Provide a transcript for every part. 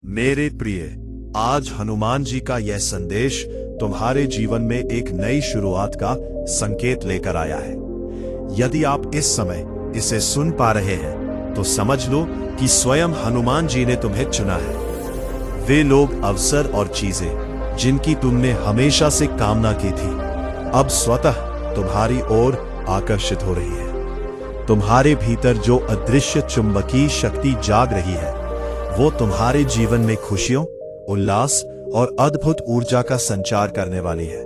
मेरे प्रिय, आज हनुमान जी का यह संदेश तुम्हारे जीवन में एक नई शुरुआत का संकेत लेकर आया है। यदि आप इस समय इसे सुन पा रहे हैं तो समझ लो कि स्वयं हनुमान जी ने तुम्हें चुना है। वे लोग, अवसर और चीजें जिनकी तुमने हमेशा से कामना की थी, अब स्वतः तुम्हारी ओर आकर्षित हो रही है। तुम्हारे भीतर जो अदृश्य चुंबकीय शक्ति जाग रही है, वो तुम्हारे जीवन में खुशियों, उल्लास और अद्भुत ऊर्जा का संचार करने वाली है।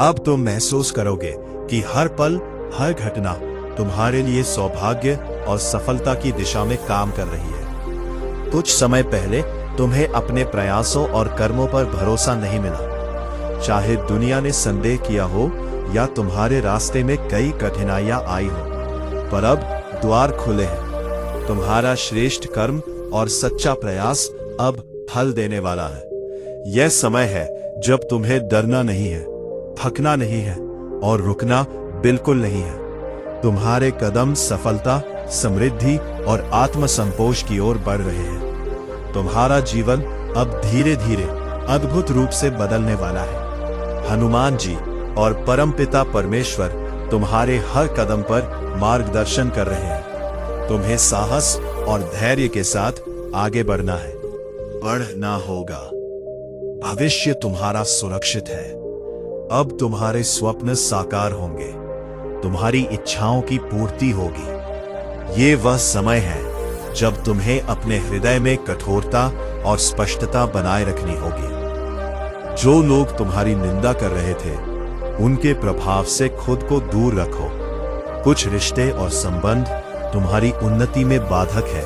अब तुम महसूस करोगे कि हर पल, हर घटना तुम्हारे लिए सौभाग्य और सफलता की दिशा में काम कर रही है। कुछ समय पहले तुम्हें अपने प्रयासों और कर्मों पर भरोसा नहीं मिला। चाहे दुनिया ने संदेह किया हो या तुम्हारे रास्ते में कई कठिनाइयां आई हो, पर अब द्वार खुले हैं। तुम्हारा श्रेष्ठ कर्म और सच्चा प्रयास अब फल देने वाला है। यह समय है जब तुम्हें डरना नहीं है, थकना नहीं है और रुकना बिल्कुल नहीं है। तुम्हारे कदम सफलता, समृद्धि और आत्मसंतोष की ओर बढ़ रहे हैं। तुम्हारा जीवन अब धीरे धीरे अद्भुत रूप से बदलने वाला है। हनुमान जी और परमपिता परमेश्वर तुम्हारे हर कदम पर मार्गदर्शन कर रहे हैं। तुम्हें साहस और धैर्य के साथ आगे बढ़ना है, बढ़ना होगा। भविष्य तुम्हारा सुरक्षित है। अब तुम्हारे स्वप्न साकार होंगे, तुम्हारी इच्छाओं की पूर्ति होगी। ये वह समय है जब तुम्हें अपने हृदय में कठोरता और स्पष्टता बनाए रखनी होगी। जो लोग तुम्हारी निंदा कर रहे थे, उनके प्रभाव से खुद को दूर रखो। कुछ रिश्ते और संबंध तुम्हारी उन्नति में बाधक है,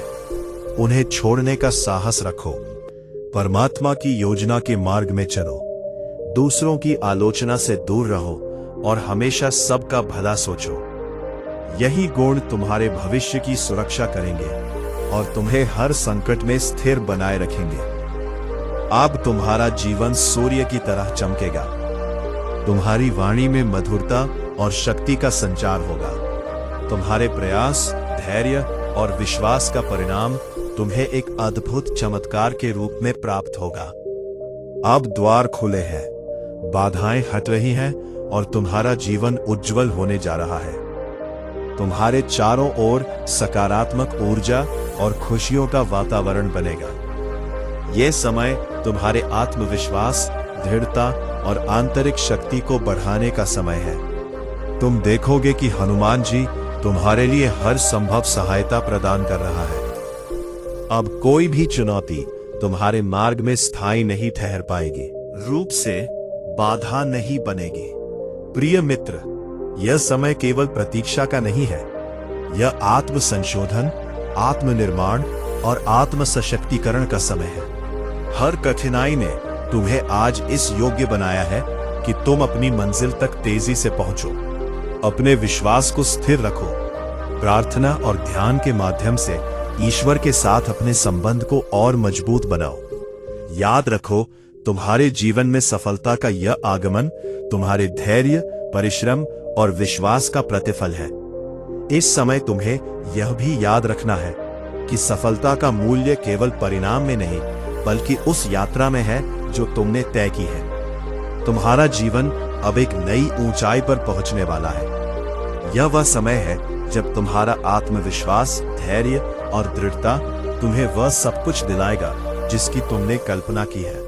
उन्हें छोड़ने का साहस रखो। परमात्मा की योजना के मार्ग में चलो। दूसरों की आलोचना से दूर रहो और हमेशा सबका भला सोचो। यही गुण तुम्हारे भविष्य की सुरक्षा करेंगे और तुम्हें हर संकट में स्थिर बनाए रखेंगे। अब तुम्हारा जीवन सूर्य की तरह चमकेगा। तुम्हारी वाणी में मधुरता और शक्ति का संचार होगा। तुम्हारे प्रयास, धैर्य और विश्वास का परिणाम तुम्हें एक अद्भुत चमत्कार के रूप में प्राप्त होगा। अब द्वार खुले हैं, बाधाएं हट रही हैं और तुम्हारा जीवन उज्जवल होने जा रहा है। तुम्हारे चारों ओर सकारात्मक ऊर्जा और खुशियों का वातावरण बनेगा। यह समय तुम्हारे आत्मविश्वास, दृढ़ता और आंतरिक शक्ति को बढ़ाने का समय है। तुम देखोगे कि हनुमान जी तुम्हारे लिए हर संभव सहायता प्रदान कर रहा है। अब कोई भी चुनौती तुम्हारे मार्ग में स्थायी नहीं ठहर पाएगी, रूप से बाधा नहीं बनेगी। प्रिय मित्र, यह समय केवल प्रतीक्षा का नहीं है, यह आत्म संशोधन, आत्मनिर्माण और आत्म सशक्तिकरण का समय है। हर कठिनाई ने तुम्हें आज इस योग्य बनाया है कि तुम अपनी मंजिल तक तेजी से पहुंचो। अपने विश्वास को स्थिर रखो। प्रार्थना और ध्यान के माध्यम से ईश्वर के साथ अपने संबंध को और मजबूत बनाओ। याद रखो, तुम्हारे जीवन में सफलता का यह आगमन तुम्हारे धैर्य, परिश्रम और विश्वास का प्रतिफल है। इस समय तुम्हें यह भी याद रखना है कि सफलता का मूल्य केवल परिणाम में नहीं, बल्कि उस यात्रा में है जो तुमने तय की है। तुम्हारा जीवन अब एक नई ऊंचाई पर पहुंचने वाला है। यह वह समय है जब तुम्हारा आत्मविश्वास, धैर्य और दृढ़ता तुम्हें वह सब कुछ दिलाएगा जिसकी तुमने कल्पना की है।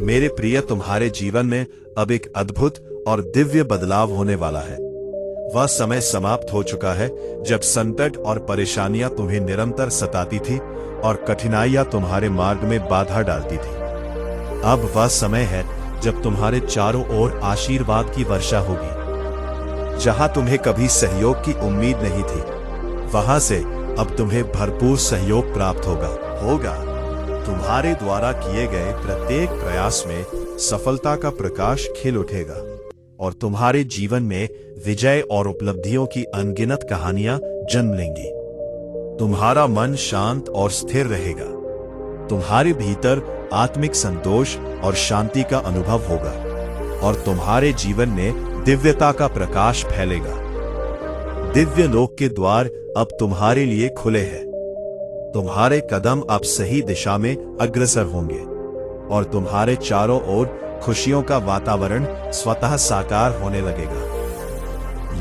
मेरे प्रिय, तुम्हारे जीवन में अब एक अद्भुत और दिव्य बदलाव होने वाला है। वह समय समाप्त हो चुका है जब संकट और परेशानियां तुम्हें निरंतर सताती थी और कठिनाइयां तुम्हारे मार्ग में बाधा डालती थी। अब वह समय है जब तुम्हारे चारों ओर आशीर्वाद की वर्षा होगी। जहां तुम्हें कभी सहयोग की उम्मीद नहीं थी, वहां से अब तुम्हें भरपूर सहयोग प्राप्त होगा। तुम्हारे द्वारा किए गए प्रत्येक प्रयास में सफलता का प्रकाश खिल उठेगा और तुम्हारे जीवन में विजय और उपलब्धियों की अनगिनत कहानियां जन्म लेंगी। तुम्हारा मन शांत और स्थिर रहेगा। तुम्हारे भीतर आत्मिक संतोष और शांति का अनुभव होगा और तुम्हारे जीवन में दिव्यता का प्रकाश फैलेगा। दिव्य लोक के द्वार अब तुम्हारे लिए खुले हैं। तुम्हारे कदम अब सही दिशा में अग्रसर होंगे और तुम्हारे चारों ओर खुशियों का वातावरण स्वतः साकार होने लगेगा।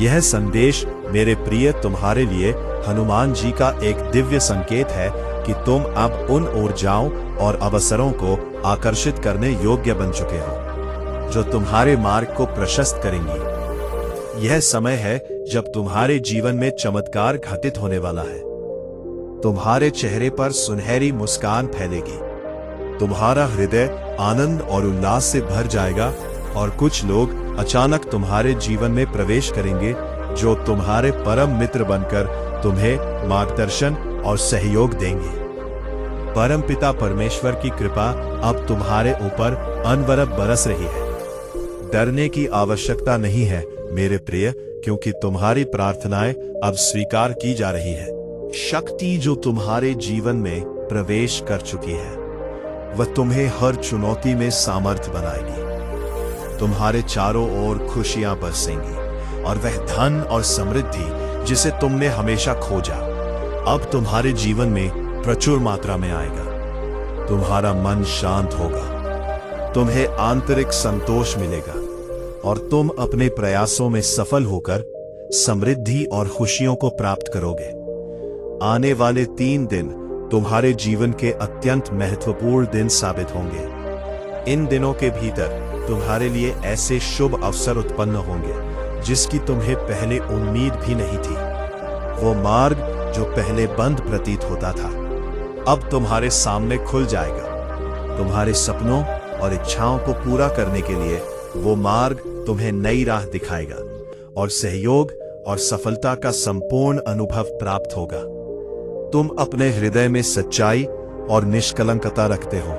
यह संदेश मेरे प्रिय तुम्हारे लिए हनुमान जी का एक दिव्य संकेत है कि तुम अब उन ऊर्जाओं और अवसरों को आकर्षित करने योग्य बन चुके हो जो तुम्हारे मार्ग को प्रशस्त करेंगी। यह समय है जब तुम्हारे जीवन में चमत्कार घटित होने वाला है। तुम्हारे चेहरे पर सुनहरी मुस्कान फैलेगी, तुम्हारा हृदय आनंद और उल्लास से भर जाएगा और कुछ लोग अचानक तुम्हारे जीवन में प्रवेश करेंगे जो तुम्हारे परम मित्र बनकर तुम्हें मार्गदर्शन और सहयोग देंगे। परमपिता परमेश्वर की कृपा अब तुम्हारे ऊपर अनवरत बरस रही है। डरने की आवश्यकता नहीं है मेरे प्रिय, क्योंकि तुम्हारी प्रार्थनाएं अब स्वीकार की जा रही है। शक्ति जो तुम्हारे जीवन में प्रवेश कर चुकी है वह तुम्हें हर चुनौती में सामर्थ्य बनाएगी। तुम्हारे चारों ओर खुशियां बरसेंगी और वह धन और समृद्धि जिसे तुमने हमेशा खोजा अब तुम्हारे जीवन में प्रचुर मात्रा में आएगा। तुम्हारा मन शांत होगा, तुम्हें आंतरिक संतोष मिलेगा और तुम अपने प्रयासों में सफल होकर समृद्धि और खुशियों को प्राप्त करोगे। आने वाले 3 दिन तुम्हारे जीवन के अत्यंत महत्वपूर्ण दिन साबित होंगे। इन दिनों के भीतर तुम्हारे लिए ऐसे शुभ अवसर उत्पन्न होंगे जिसकी तुम्हें पहले उम्मीद भी नहीं थी। वो मार्ग जो पहले बंद प्रतीत होता था अब तुम्हारे सामने खुल जाएगा। तुम्हारे सपनों और इच्छाओं को पूरा करने के लिए वो मार्ग तुम्हें नई राह दिखाएगा और सहयोग और सफलता का संपूर्ण अनुभव प्राप्त होगा। तुम अपने हृदय में सच्चाई और निष्कलंकता रखते हो,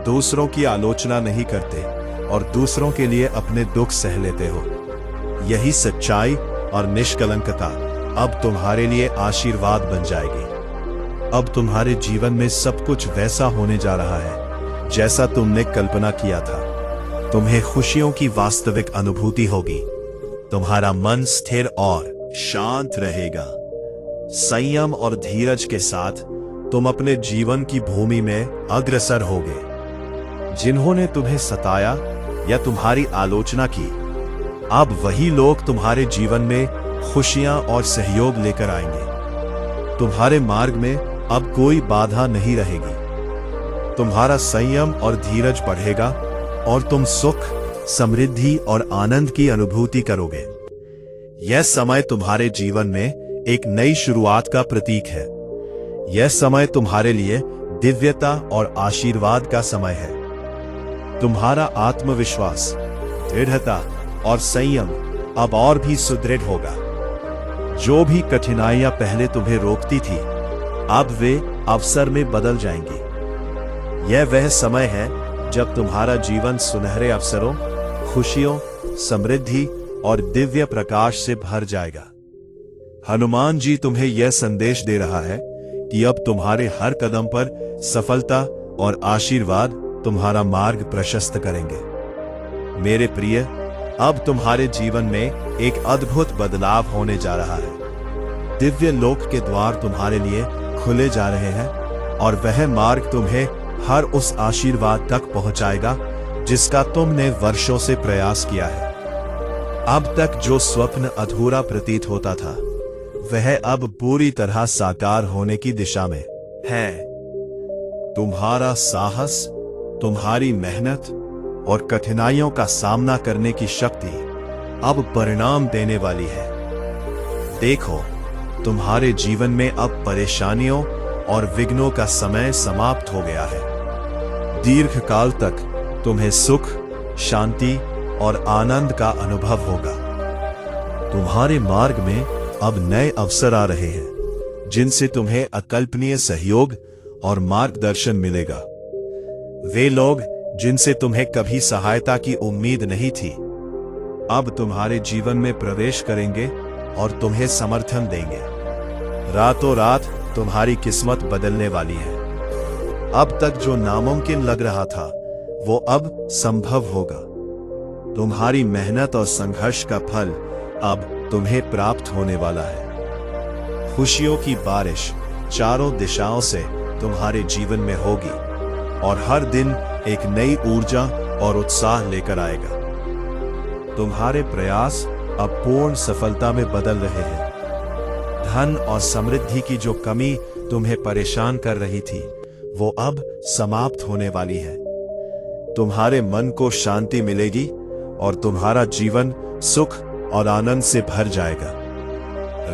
दूसरों की आलोचना नहीं करते और दूसरों के लिए अपने दुख सह लेते हो। यही सच्चाई और निष्कलंकता अब तुम्हारे लिए आशीर्वाद बन जाएगी। अब तुम्हारे जीवन में सब कुछ वैसा होने जा रहा है जैसा तुमने कल्पना किया था। तुम्हें खुशियों की वास्तविक अनुभूति होगी। तुम्हारा मन स्थिर और शांत रहेगा। संयम और धीरज के साथ तुम अपने जीवन की भूमि में अग्रसर होगे। जिन्होंने तुम्हें सताया या तुम्हारी आलोचना की अब वही लोग तुम्हारे जीवन में खुशियां और सहयोग लेकर आएंगे। तुम्हारे मार्ग में अब कोई बाधा नहीं रहेगी। तुम्हारा संयम और धीरज बढ़ेगा और तुम सुख, समृद्धि और आनंद की अनुभूति करोगे। यह समय तुम्हारे जीवन में एक नई शुरुआत का प्रतीक है। यह समय तुम्हारे लिए दिव्यता और आशीर्वाद का समय है। तुम्हारा आत्मविश्वास, दृढ़ता और संयम अब और भी सुदृढ़ होगा। जो भी कठिनाइयां पहले तुम्हें रोकती थी अब वे अवसर में बदल जाएंगी। यह वह समय है जब तुम्हारा जीवन सुनहरे अवसरों, खुशियों, समृद्धि और दिव्य प्रकाश से भर जाएगा। हनुमान जी तुम्हें यह संदेश दे रहा है कि अब तुम्हारे हर कदम पर सफलता और आशीर्वाद तुम्हारा मार्ग प्रशस्त करेंगे। मेरे प्रिय, अब तुम्हारे जीवन में एक अद्भुत बदलाव होने जा रहा है। दिव्य लोक के द्वार तुम्हारे लिए खुले जा रहे हैं और वह मार्ग तुम्हें हर उस आशीर्वाद तक पहुंचाएगा जिसका तुमने वर्षों से प्रयास किया है। अब तक जो स्वप्न अधूरा प्रतीत होता था वह अब पूरी तरह साकार होने की दिशा में है। तुम्हारा साहस, तुम्हारी मेहनत और कठिनाइयों का सामना करने की शक्ति अब परिणाम देने वाली है। देखो, तुम्हारे जीवन में अब परेशानियों और विघ्नों का समय समाप्त हो गया है। दीर्घकाल तक तुम्हें सुख, शांति और आनंद का अनुभव होगा। तुम्हारे मार्ग में अब नए अवसर आ रहे हैं जिनसे तुम्हें अकल्पनीय सहयोग और मार्गदर्शन मिलेगा। वे लोग जिनसे तुम्हें कभी सहायता की उम्मीद नहीं थी अब तुम्हारे जीवन में प्रवेश करेंगे और तुम्हें समर्थन देंगे। रातों रात तुम्हारी किस्मत बदलने वाली है। अब तक जो नामुमकिन लग रहा था वो अब संभव होगा। तुम्हारी मेहनत और संघर्ष का फल अब तुम्हें प्राप्त होने वाला है। खुशियों की बारिश चारों दिशाओं से तुम्हारे जीवन में होगी और हर दिन एक नई ऊर्जा और उत्साह लेकर आएगा। तुम्हारे प्रयास अब पूर्ण सफलता में बदल रहे हैं। धन और समृद्धि की जो कमी तुम्हें परेशान कर रही थी, वो अब समाप्त होने वाली है। तुम्हारे मन को शांति मिलेगी और तुम्हारा जीवन सुख और आनंद से भर जाएगा।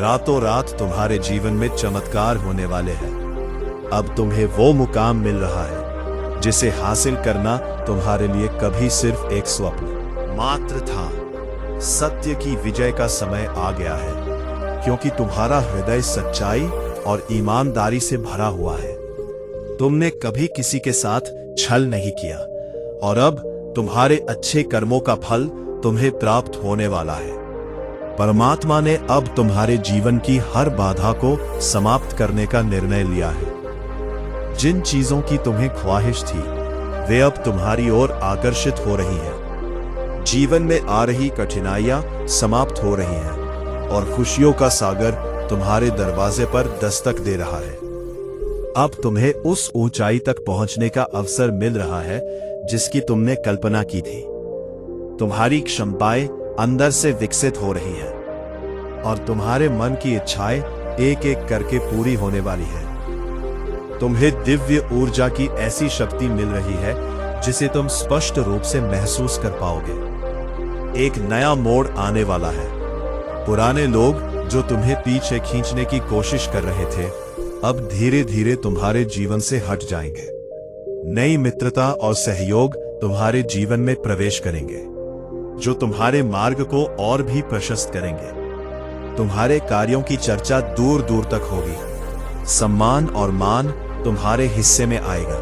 रातों रात तुम्हारे जीवन में चमत्कार होने वाले हैं। अब तुम्हें वो मुकाम मिल रहा है जिसे हासिल करना तुम्हारे लिए कभी सिर्फ एक स्वप्न मात्र था। सत्य की विजय का समय आ गया है, क्योंकि तुम्हारा हृदय सच्चाई और ईमानदारी से भरा हुआ है। तुमने कभी किसी के साथ छल नहीं किया और अब तुम्हारे अच्छे कर्मों का फल तुम्हें प्राप्त होने वाला है। परमात्मा ने अब तुम्हारे जीवन की हर बाधा को समाप्त करने का निर्णय लिया है। जिन चीजों की तुम्हें ख्वाहिश थी, वे अब तुम्हारी ओर आकर्षित हो रही हैं। जीवन में आ रही कठिनाइयां समाप्त हो रही हैं और खुशियों का सागर तुम्हारे दरवाजे पर दस्तक दे रहा है। अब तुम्हें उस ऊंचाई तक पहुंचने का अवसर मिल रहा है जिसकी तुमने कल्पना की थी। तुम्हारी क्षमताएं अंदर से विकसित हो रही हैं और तुम्हारे मन की इच्छाएं एक एक करके पूरी होने वाली है। तुम्हें दिव्य ऊर्जा की ऐसी शक्ति मिल रही है जिसे तुम स्पष्ट रूप से महसूस कर पाओगे। एक नया मोड़ आने वाला है। पुराने लोग जो तुम्हें पीछे खींचने की कोशिश कर रहे थे, अब धीरे धीरे तुम्हारे जीवन से हट जाएंगे। नई मित्रता और सहयोग तुम्हारे जीवन में प्रवेश करेंगे, जो तुम्हारे मार्ग को और भी प्रशस्त करेंगे। तुम्हारे कार्यों की चर्चा दूर दूर तक होगी। सम्मान और मान तुम्हारे हिस्से में आएगा।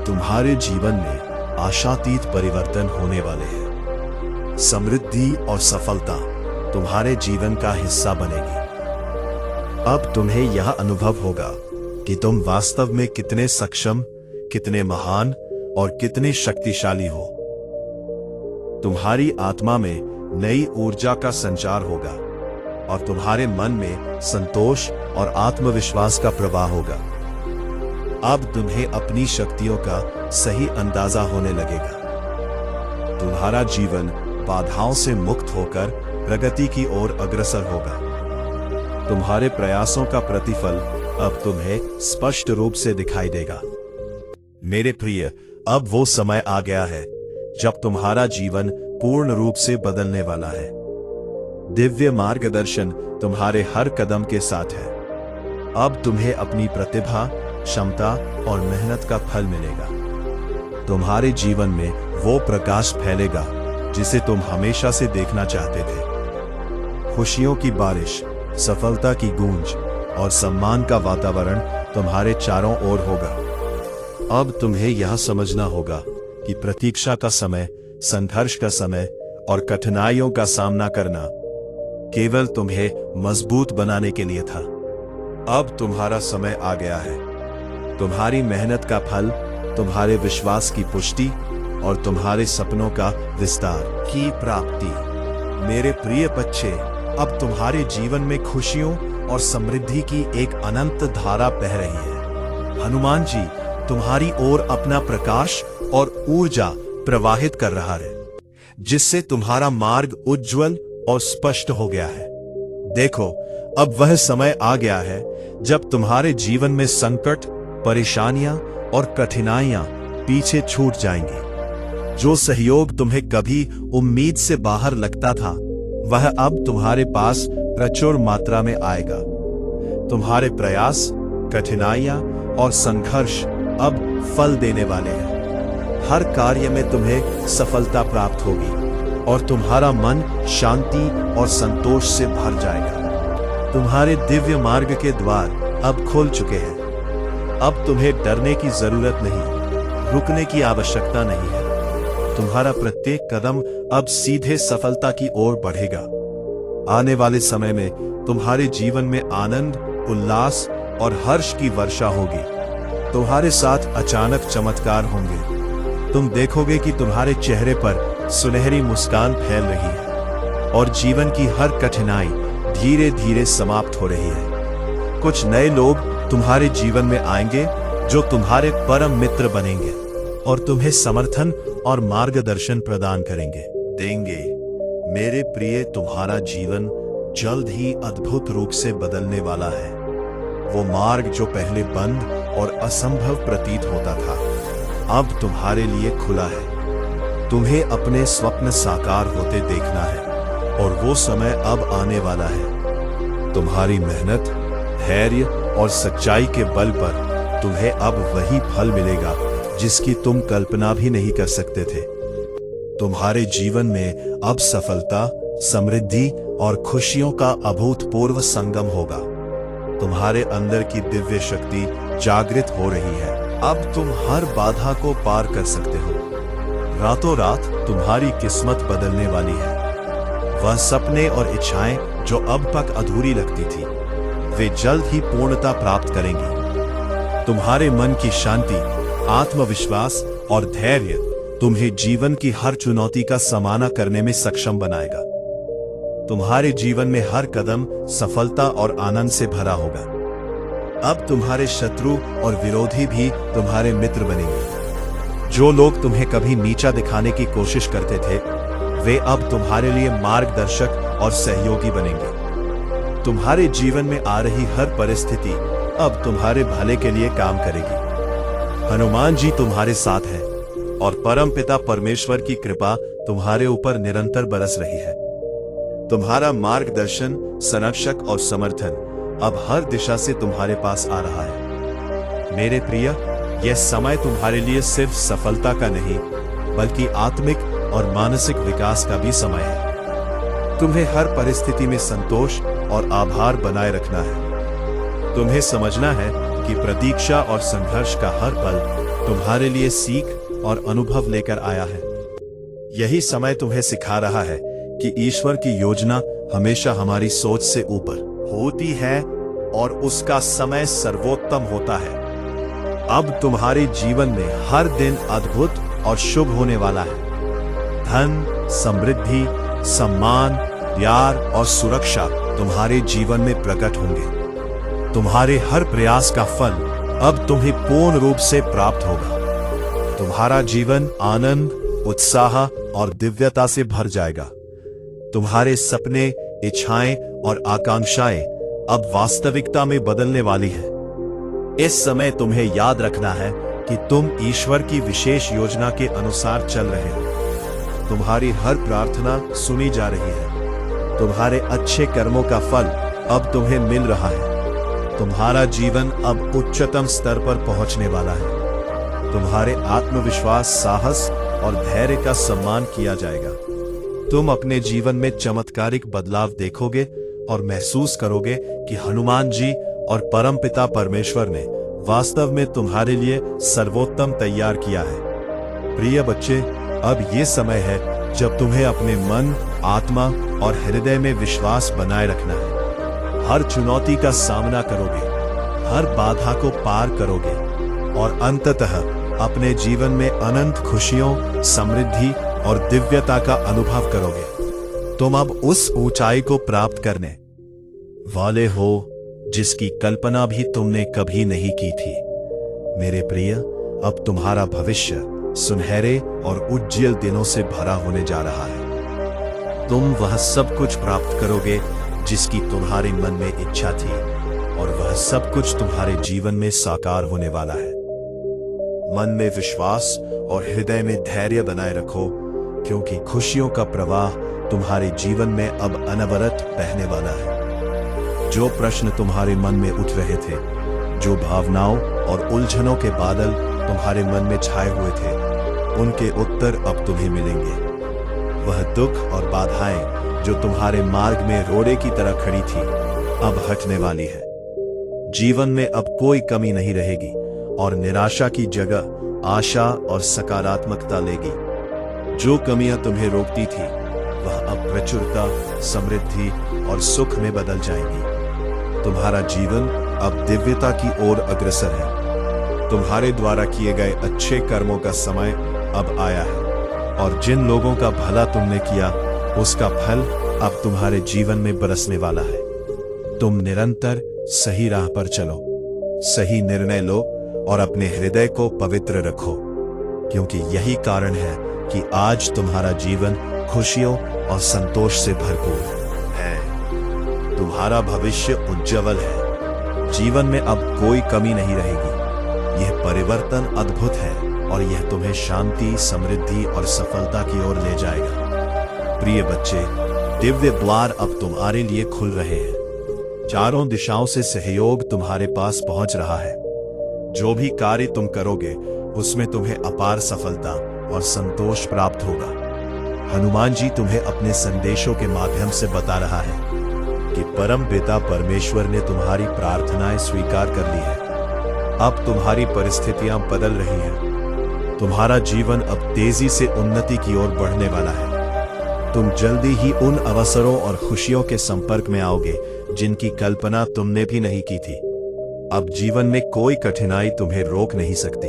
तुम्हारे जीवन में आशातीत परिवर्तन होने वाले हैं। समृद्धि और सफलता तुम्हारे जीवन का हिस्सा बनेगी। अब तुम्हें यह अनुभव होगा कि तुम वास्तव में कितने सक्षम, कितने महान और कितने शक्तिशाली हो। तुम्हारी आत्मा में नई ऊर्जा का संचार होगा और तुम्हारे मन में संतोष और आत्मविश्वास का प्रवाह होगा। अब तुम्हें अपनी शक्तियों का सही अंदाजा होने लगेगा। तुम्हारा जीवन बाधाओं से मुक्त होकर प्रगति की ओर अग्रसर होगा। तुम्हारे प्रयासों का प्रतिफल अब तुम्हें स्पष्ट रूप से दिखाई देगा। मेरे प्रिय, अब वो समय आ गया है जब तुम्हारा जीवन पूर्ण रूप से बदलने वाला है। दिव्य मार्गदर्शन तुम्हारे हर कदम के साथ है। अब तुम्हें अपनी प्रतिभा, क्षमता और मेहनत का फल मिलेगा। तुम्हारे जीवन में वो प्रकाश फैलेगा जिसे तुम हमेशा से देखना चाहते थे। खुशियों की बारिश, सफलता की गूंज और सम्मान का वातावरण तुम्हारे चारों ओर होगा। अब तुम्हें यह समझना होगा कि प्रतीक्षा का समय, संघर्ष का समय और कठिनाइयों का सामना करना केवल तुम्हें मजबूत बनाने के लिए था। अब तुम्हारा समय आ गया है। तुम्हारी मेहनत का फल, तुम्हारे विश्वास की पुष्टि और तुम्हारे सपनों का विस्तार की प्राप्ति। मेरे प्रिय बच्चे, अब तुम्हारे जीवन में खुशियों और समृद्धि की एक अनंत धारा बह रही है। हनुमान जी तुम्हारी ओर अपना प्रकाश और ऊर्जा प्रवाहित कर रहा है, जिससे तुम्हारा मार्ग उज्जवल और स्पष्ट हो गया है। देखो, अब वह समय आ गया है जब तुम्हारे जीवन में संकट, परेशानियां और कठिनाइयां पीछे छूट जाएंगी। जो सहयोग तुम्हें कभी उम्मीद से बाहर लगता था, वह अब तुम्हारे पास प्रचुर मात्रा में आएगा। तुम्हारे प्रयास, कठिनाइयां और संघर्ष अब फल देने वाले हैं। हर कार्य में तुम्हें सफलता प्राप्त होगी और तुम्हारा मन शांति और संतोष से भर जाएगा। तुम्हारे दिव्य मार्ग के द्वार अब खुल चुके हैं। अब तुम्हें डरने की जरूरत नहीं, रुकने की आवश्यकता नहीं है। तुम्हारा प्रत्येक कदम अब सीधे सफलता की ओर बढ़ेगा। आने वाले समय में तुम्हारे जीवन में आनंद, उल्लास और हर्ष की वर्षा होगी। तुम्हारे साथ अचानक चमत्कार होंगे। तुम देखोगे कि तुम्हारे चेहरे पर सुनहरी मुस्कान फैल रही है और जीवन की हर कठिनाई धीरे धीरे समाप्त हो रही है। कुछ नए लोग तुम्हारे जीवन में आएंगे जो तुम्हारे परम मित्र बनेंगे और तुम्हें समर्थन और मार्गदर्शन प्रदान देंगे। मेरे प्रिय, तुम्हारा जीवन जल्द ही अद्भुत रूप से बदलने वाला है। वो मार्ग जो पहले बंद और असंभव प्रतीत होता था, अब तुम्हारे लिए खुला है। तुम्हें अपने स्वप्न साकार होते देखना है और वो समय अब आने वाला है। तुम्हारी मेहनत, धैर्य और सच्चाई के बल पर तुम्हें अब वही फल मिलेगा जिसकी तुम कल्पना भी नहीं कर सकते थे। तुम्हारे जीवन में अब सफलता, समृद्धि और खुशियों का अभूतपूर्व संगम होगा। तुम्हारे अंदर की दिव्य शक्ति जागृत हो रही है। अब तुम हर बाधा को पार कर सकते हो। रातों रात तुम्हारी किस्मत बदलने वाली है। वह सपने और इच्छाएं जो अब तक अधूरी लगती थी, वे जल्द ही पूर्णता प्राप्त करेंगी। तुम्हारे मन की शांति, आत्मविश्वास और धैर्य तुम्हें जीवन की हर चुनौती का सामना करने में सक्षम बनाएगा। तुम्हारे जीवन में हर कदम सफलता और आनंद से भरा होगा। अब तुम्हारे शत्रु और विरोधी भी तुम्हारे मित्र बनेंगे। जो लोग तुम्हें कभी नीचा दिखाने की कोशिश करते थे, वे अब तुम्हारे लिए मार्गदर्शक और सहयोगी बनेंगे। तुम्हारे जीवन में आ रही हर परिस्थिति अब तुम्हारे भले के लिए काम करेगी। हनुमान जी तुम्हारे साथ हैं और परमपिता परमेश्वर की कृपा तुम्हारे ऊपर निरंतर बरस रही है। तुम्हारा मार्गदर्शन, संरक्षक और समर्थन अब हर दिशा से तुम्हारे पास आ रहा है। मेरे प्रिय, यह समय तुम्हारे लिए सिर्फ सफलता का नहीं, बल्कि आत्मिक और मानसिक विकास का भी समय है। तुम्हें हर परिस्थिति में संतोष और आभार बनाए रखना है। तुम्हें समझना है कि प्रतीक्षा और संघर्ष का हर पल तुम्हारे लिए सीख और अनुभव लेकर आया है। यही समय तुम्हें सिखा रहा है कि ईश्वर की योजना हमेशा हमारी सोच से ऊपर होती है और उसका समय सर्वोत्तम होता है। अब तुम्हारे जीवन में हर दिन अद्भुत और शुभ होने वाला है। धन, समृद्धि, सम्मान, प्यार और सुरक्षा तुम्हारे जीवन में प्रकट होंगे। तुम्हारे हर प्रयास का फल अब तुम्हें पूर्ण रूप से प्राप्त होगा। तुम्हारा जीवन आनंद, उत्साह और दिव्यता से भर जाएगा। तुम्हारे सपने, इच्छाएं और आकांक्षाएं अब वास्तविकता में बदलने वाली हैं। इस समय तुम्हें याद रखना है कि तुम ईश्वर की विशेष योजना के अनुसार चल रहे हो। तुम्हारी हर प्रार्थना सुनी जा रही है। तुम्हारे अच्छे कर्मों का फल अब तुम्हें मिल रहा है। तुम्हारा जीवन अब उच्चतम स्तर पर पहुंचने वाला है। तुम्हारे आत्मविश्वास, साहस और धैर्य का सम्मान किया जाएगा। तुम अपने जीवन में चमत्कारिक बदलाव देखोगे और महसूस करोगे कि हनुमान जी और परमपिता परमेश्वर ने वास्तव में तुम्हारे लिए सर्वोत्तम तैयार किया है। प्रिय बच्चे, अब ये समय है जब तुम्हें अपने मन, आत्मा और हृदय में विश्वास बनाए रखना है। हर चुनौती का सामना करोगे, हर बाधा को पार करोगे और अंततः अपने जीवन में अनंत खुशियों, समृद्धि और दिव्यता का अनुभव करोगे। तुम अब उस ऊंचाई को प्राप्त करने वाले हो जिसकी कल्पना भी तुमने कभी नहीं की थी। मेरे प्रिय, अब तुम्हारा भविष्य सुनहरे और उज्जवल दिनों से भरा होने जा रहा है। तुम वह सब कुछ प्राप्त करोगे जिसकी तुम्हारे मन में इच्छा थी और वह सब कुछ तुम्हारे जीवन में साकार होने वाला है। मन में विश्वास और हृदय में धैर्य बनाए रखो, क्योंकि खुशियों का प्रवाह तुम्हारे जीवन में अब अनवरत बहने वाला है। जो प्रश्न तुम्हारे मन में उठ रहे थे, जो भावनाओं और उलझनों के बादल तुम्हारे मन में छाए हुए थे, उनके उत्तर अब तुम्हें मिलेंगे। वह दुख और बाधाएं जो तुम्हारे मार्ग में रोड़े की तरह खड़ी थी, अब हटने वाली है। जीवन में अब कोई कमी नहीं रहेगी और निराशा की जगह आशा और सकारात्मकता लेगी। जो कमियां तुम्हें रोकती थी, वह अब प्रचुरता, समृद्धि और सुख में बदल जाएंगी। तुम्हारा जीवन अब दिव्यता की ओर अग्रसर है। तुम्हारे द्वारा किए गए अच्छे कर्मों का समय अब आया है और जिन लोगों का भला तुमने किया, उसका फल अब तुम्हारे जीवन में बरसने वाला है। तुम निरंतर सही राह पर चलो, सही निर्णय लो और अपने हृदय को पवित्र रखो, क्योंकि यही कारण है कि आज तुम्हारा जीवन खुशियों और संतोष से भरपूर है। तुम्हारा भविष्य उज्ज्वल है। जीवन में अब कोई कमी नहीं रहेगी। यह परिवर्तन अद्भुत है और यह तुम्हें शांति, समृद्धि और सफलता की ओर ले जाएगा। प्रिय बच्चे, दिव्य द्वार अब तुम्हारे लिए खुल रहे हैं। चारों दिशाओं से सहयोग तुम्हारे पास पहुंच रहा है। जो भी कार्य तुम करोगे उसमें तुम्हें अपार सफलता और संतोष प्राप्त होगा। हनुमान जी तुम्हें अपने संदेशों के माध्यम से बता रहा है कि परम पिता परमेश्वर ने तुम्हारी प्रार्थनाएं स्वीकार कर ली है। अब तुम्हारी परिस्थितियां बदल रही हैं। तुम्हारा जीवन अब तेजी से उन्नति की ओर बढ़ने वाला है। तुम जल्दी ही उन अवसरों और खुशियों के संपर्क में आओगे जिनकी कल्पना तुमने भी नहीं की थी। अब जीवन में कोई कठिनाई तुम्हें रोक नहीं सकती।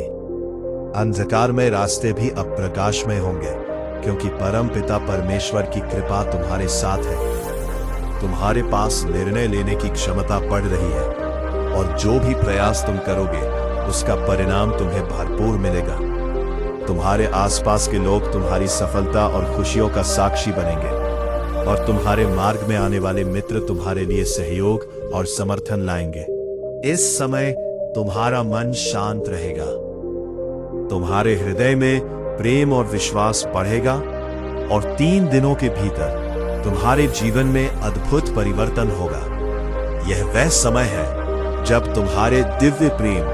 अंधकारमय रास्ते भी अब प्रकाशमय होंगे, क्योंकि परम पिता परमेश्वर की कृपा तुम्हारे साथ है। तुम्हारे पास निर्णय लेने की क्षमता बढ़ रही है और जो भी प्रयास तुम करोगे उसका परिणाम तुम्हें भरपूर मिलेगा। तुम्हारे आसपास के लोग तुम्हारी सफलता और खुशियों का साक्षी बनेंगे और तुम्हारे मार्ग में आने वाले मित्र तुम्हारे लिए सहयोग और समर्थन लाएंगे। इस समय तुम्हारा मन शांत रहेगा। तुम्हारे हृदय में प्रेम और विश्वास बढ़ेगा और 3 दिनों के भीतर तुम्हारे जीवन में अद्भुत परिवर्तन होगा। यह वह समय है जब तुम्हारे दिव्य प्रेम,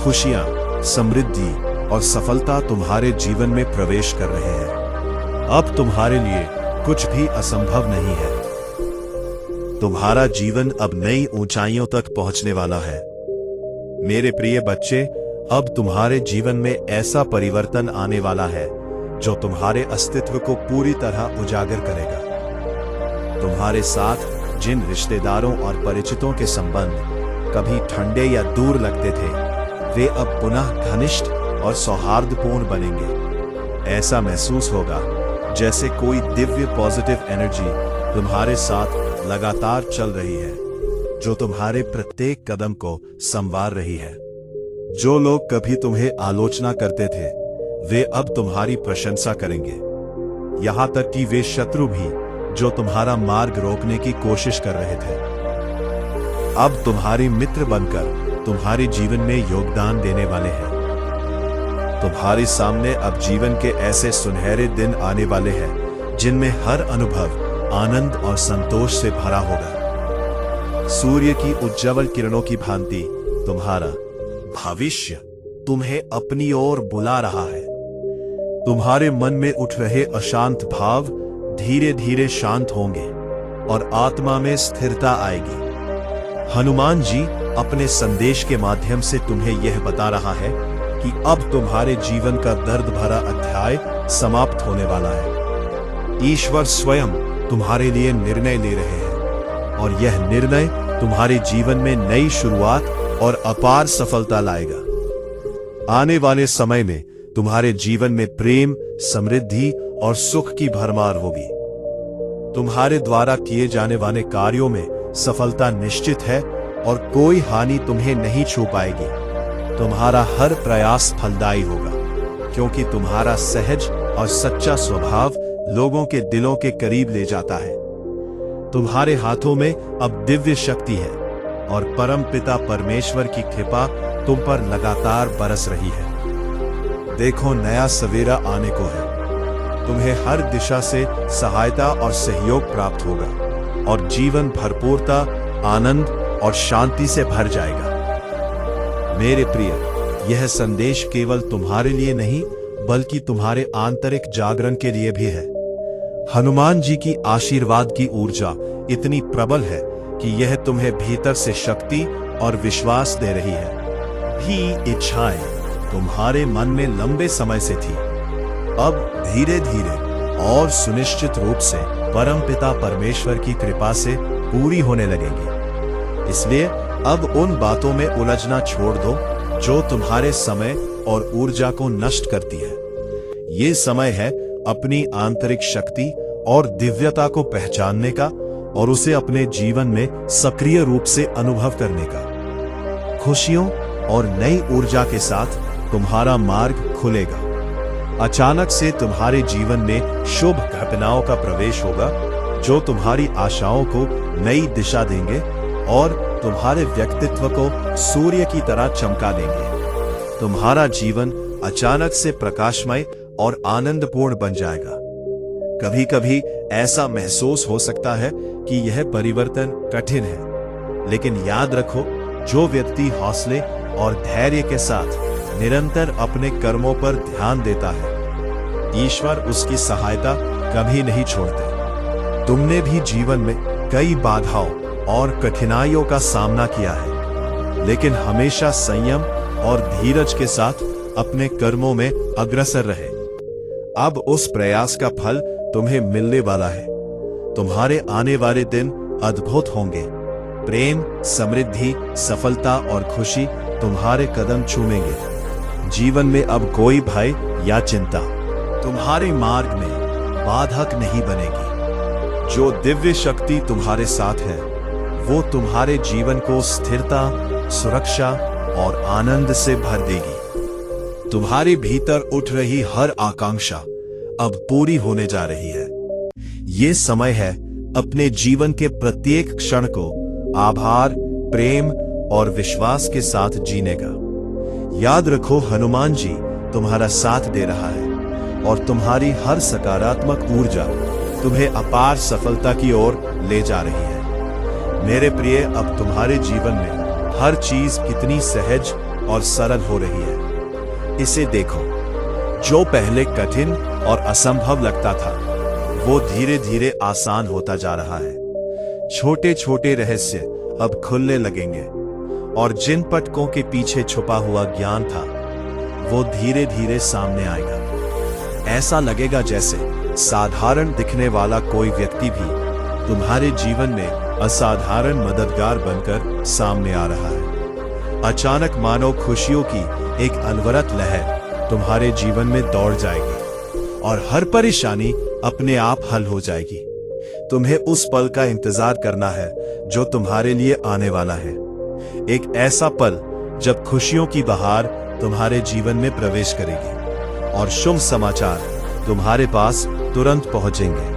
खुशियां, समृद्धि और सफलता तुम्हारे जीवन में प्रवेश कर रहे हैं। अब तुम्हारे लिए कुछ भी असंभव नहीं है। तुम्हारा जीवन अब नई ऊंचाइयों तक पहुंचने वाला है। मेरे प्रिय बच्चे, अब तुम्हारे जीवन में ऐसा परिवर्तन आने वाला है जो तुम्हारे अस्तित्व को पूरी तरह उजागर करेगा। तुम्हारे साथ जिन रिश्तेदारों और परिचितों के संबंध कभी ठंडे या दूर लगते थे, वे अब पुनः घनिष्ठ और सौहार्दपूर्ण बनेंगे। ऐसा महसूस होगा जैसे कोई दिव्य पॉजिटिव एनर्जी तुम्हारे साथ लगातार चल रही है, जो तुम्हारे प्रत्येक कदम को संवार रही है। जो लोग कभी तुम्हें आलोचना करते थे, वे अब तुम्हारी प्रशंसा करेंगे। यहां तक कि वे शत्रु भी जो तुम्हारा मार्ग रोकने की कोशिश कर रहे थे, अब तुम्हारे मित्र बनकर तुम्हारे जीवन में योगदान देने वाले हैं। तुम्हारे सामने अब जीवन के ऐसे सुनहरे दिन आने वाले हैं जिनमें हर अनुभव आनंद और संतोष से भरा होगा। सूर्य की उज्ज्वल किरणों की भांति तुम्हारा भविष्य तुम्हें अपनी ओर बुला रहा है। तुम्हारे मन में उठ रहे अशांत भाव धीरे धीरे शांत होंगे और आत्मा में स्थिरता आएगी। हनुमान जी अपने संदेश के माध्यम से तुम्हें यह बता रहा है कि अब तुम्हारे जीवन का दर्द भरा अध्याय समाप्त होने वाला है। ईश्वर स्वयं तुम्हारे लिए निर्णय ले रहे हैं और यह निर्णय तुम्हारे जीवन में नई शुरुआत और अपार सफलता लाएगा। आने वाले समय में तुम्हारे जीवन में प्रेम, समृद्धि और सुख की भरमार होगी। तुम्हारे द्वारा किए जाने वाले कार्यों में सफलता निश्चित है और कोई हानि तुम्हें नहीं छू पाएगी। तुम्हारा हर प्रयास फलदायी होगा, क्योंकि तुम्हारा सहज और सच्चा स्वभाव लोगों के दिलों के करीब ले जाता है। तुम्हारे हाथों में अब दिव्य शक्ति है और परम पिता परमेश्वर की कृपा तुम पर लगातार बरस रही है। देखो, नया सवेरा आने को है। तुम्हें हर दिशा से सहायता और सहयोग प्राप्त होगा और जीवन भरपूरता, आनंद और शांति से भर जाएगा। मेरे प्रिय, यह संदेश केवल तुम्हारे लिए नहीं बल्कि तुम्हारे आंतरिक जागरण के लिए भी है। हनुमान जी की आशीर्वाद की ऊर्जा इतनी प्रबल है कि यह तुम्हें भीतर से शक्ति और विश्वास दे रही है। भी इच्छाएं तुम्हारे मन में लंबे समय से थी, अब धीरे धीरे और सुनिश्चित रूप से परमपिता परमेश्वर की कृपा से पूरी होने लगेंगी। इसलिए अब उन बातों में उलझना छोड़ दो जो तुम्हारे समय और ऊर्जा को नष्ट करती है। ये समय है अपनी आंतरिक शक्ति और दिव्यता को पहचानने का और उसे अपने जीवन में सक्रिय रूप से अनुभव करने का। खुशियों और नई ऊर्जा के साथ तुम्हारा मार्ग खुलेगा। अचानक से तुम्हारे जीवन में शुभ घटनाओं का प्रवेश होगा जो तुम्हारी आशाओं को नई दिशा देंगे और तुम्हारे व्यक्तित्व को सूर्य की तरह चमका देंगे। तुम्हारा जीवन अचानक से प्रकाशमय और आनंदपूर्ण बन जाएगा। कभी कभी ऐसा महसूस हो सकता है कि यह परिवर्तन कठिन है, लेकिन याद रखो, जो व्यक्ति हौसले और धैर्य के साथ निरंतर अपने कर्मों पर ध्यान देता है, ईश्वर उसकी सहायता कभी नहीं छोड़ते। तुमने भी जीवन में कई बाधाओं और कठिनाइयों का सामना किया है, लेकिन हमेशा संयम और धीरज के साथ अपने कर्मों में अग्रसर रहे। अब उस प्रयास का फल तुम्हें मिलने वाला है। तुम्हारे आने वाले दिन अद्भुत होंगे। प्रेम, समृद्धि, सफलता और खुशी तुम्हारे कदम चूमेंगे। जीवन में अब कोई भय या चिंता तुम्हारे मार्ग में बाधक नहीं बनेगी। जो दिव्य शक्ति तुम्हारे साथ है, वो तुम्हारे जीवन को स्थिरता, सुरक्षा और आनंद से भर देगी। तुम्हारे भीतर उठ रही हर आकांक्षा अब पूरी होने जा रही है। ये समय है अपने जीवन के प्रत्येक क्षण को आभार, प्रेम और विश्वास के साथ जीने का। याद रखो, हनुमान जी तुम्हारा साथ दे रहा है और तुम्हारी हर सकारात्मक ऊर्जा तुम्हें अपार सफलता की ओर ले जा रही है। मेरे प्रिय, अब तुम्हारे जीवन में हर चीज कितनी सहज और सरल हो रही है। इसे देखो, जो पहले कठिन और असंभव लगता था, वो धीरे धीरे आसान होता जा रहा है। छोटे छोटे रहस्य अब खुलने लगेंगे और जिन पटकों के पीछे छुपा हुआ ज्ञान था, वो धीरे धीरे सामने आएगा। ऐसा लगेगा जैसे साधारण दिखने वाला कोई व्यक्ति भी तुम्हारे जीवन में असाधारण मददगार बनकर सामने आ रहा है। अचानक मानो खुशियों की एक अनवरत लहर तुम्हारे जीवन में दौड़ जाएगी और हर परेशानी अपने आप हल हो जाएगी। तुम्हें उस पल का इंतजार करना है जो तुम्हारे लिए आने वाला है। एक ऐसा पल जब खुशियों की बहार तुम्हारे जीवन में प्रवेश करेगी और शुभ समाचार तुम्हारे पास तुरंत पहुंचेंगे।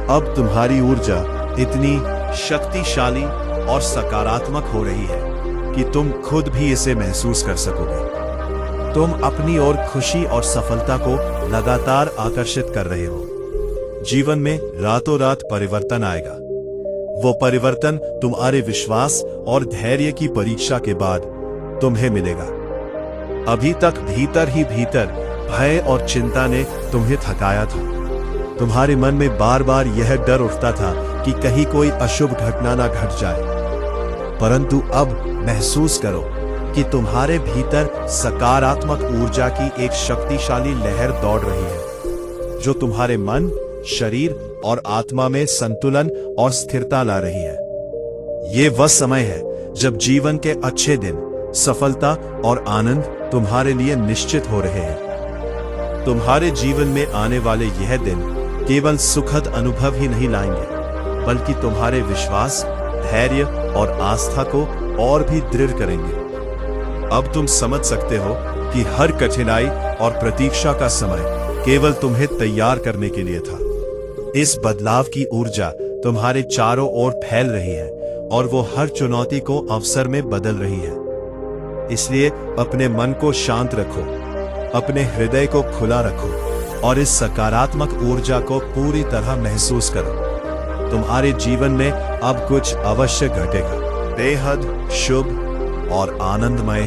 अब तुम्हारी ऊर्जा इतनी शक्तिशाली और सकारात्मक हो रही है कि तुम खुद भी इसे महसूस कर सकोगे। तुम अपनी ओर खुशी और सफलता को लगातार आकर्षित कर रहे हो। जीवन में रातों रात परिवर्तन आएगा। वो परिवर्तन तुम्हारे विश्वास और धैर्य की परीक्षा के बाद तुम्हें मिलेगा। अभी तक भीतर ही भीतर भय और चिंता ने तुम्हें थकाया था। तुम्हारे मन में बार बार यह डर उठता था कि कहीं कोई अशुभ घटना ना घट जाए, परंतु अब महसूस करो कि तुम्हारे भीतर सकारात्मक ऊर्जा की एक शक्तिशाली लहर दौड़ रही है, जो तुम्हारे मन, शरीर और आत्मा में संतुलन और स्थिरता ला रही है। ये वह समय है जब जीवन के अच्छे दिन, सफलता और आनंद तुम्हारे लिए निश्चित हो रहे हैं। तुम्हारे जीवन में आने वाले यह दिन केवल सुखद अनुभव ही नहीं लाएंगे, बल्कि तुम्हारे विश्वास, धैर्य और आस्था को और भी दृढ़ करेंगे। अब तुम समझ सकते हो कि हर कठिनाई और प्रतीक्षा का समय केवल तुम्हें तैयार करने के लिए था। इस बदलाव की ऊर्जा तुम्हारे चारों ओर फैल रही है और वो हर चुनौती को अवसर में बदल रही है। इसलिए अपने मन को शांत रखो, अपने हृदय को खुला रखो और इस सकारात्मक ऊर्जा को पूरी तरह महसूस करो। तुम्हारे जीवन में अब कुछ अवश्य घटेगा, बेहद शुभ और आनंदमय।